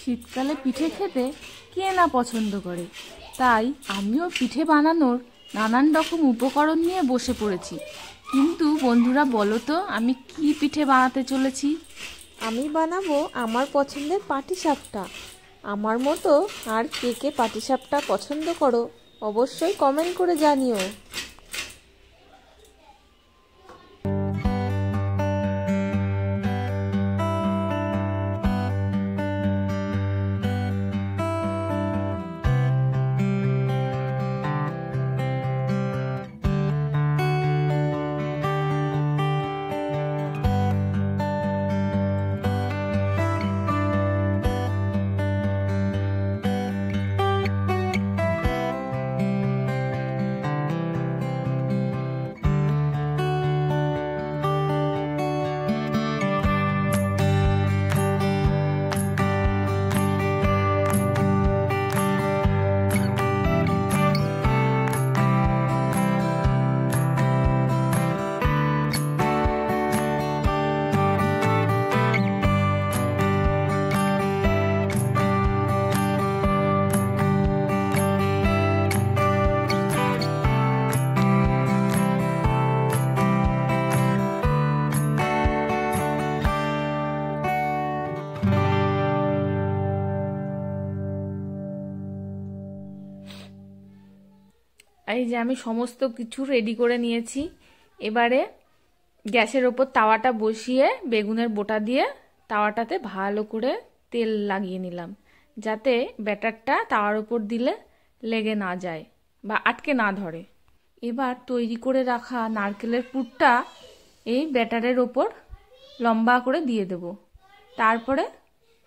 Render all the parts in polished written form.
শীতকালে পিঠে খেতে কে না পছন্দ করে, তাই আমিও পিঠে বানানোর নানান রকম উপকরণ নিয়ে বসে পড়েছি। কিন্তু বন্ধুরা বলো তো আমি কি পিঠে বানাতে চলেছি? আমি বানাবো আমার পছন্দের পাটিসাপটা। আমার মতো আর কে কে পাটিসাপটা পছন্দ করো অবশ্যই কমেন্ট করে জানিও। এই যে আমি সমস্ত কিছু রেডি করে নিয়েছি। এবারে গ্যাসের ওপর তাওয়াটা বসিয়ে বেগুনের বোটা দিয়ে তাওয়াটাতে ভালো করে তেল লাগিয়ে নিলাম, যাতে ব্যাটারটা তাওয়ার ওপর দিলে লেগে না যায় বা আটকে না ধরে। এবার তৈরি করে রাখা নারকেলের পুরটা এই ব্যাটারের ওপর লম্বা করে দিয়ে দেব, তারপরে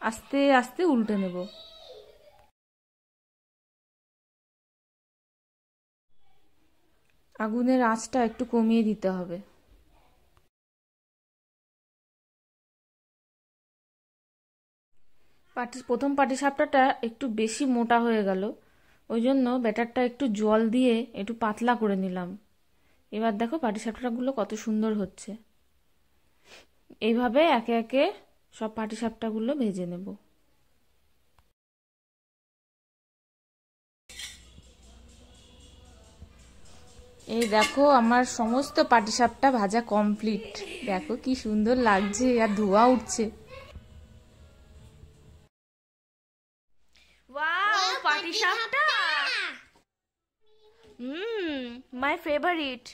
আস্তে আস্তে উল্টে নেব। আগুনের আঁচটা একটু কমিয়ে দিতে হবে। প্রথম পাটিসাপটাটা একটু বেশি মোটা হয়ে গেল, ওই জন্য ব্যাটারটা একটু জল দিয়ে একটু পাতলা করে নিলাম। এবার দেখো পাটিসাপটাগুলো কত সুন্দর হচ্ছে। এইভাবে একে একে সব পাটিসাপটাগুলো ভেজে নেব। এই দেখো আমার সমস্ত পাটিসাপটা ভাজা কমপ্লিট। দেখো কি সুন্দর লাগছে আর ধোঁয়া উঠছে। Wow, patishapta my favourite.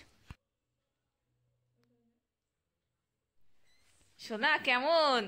সোনা কেমন?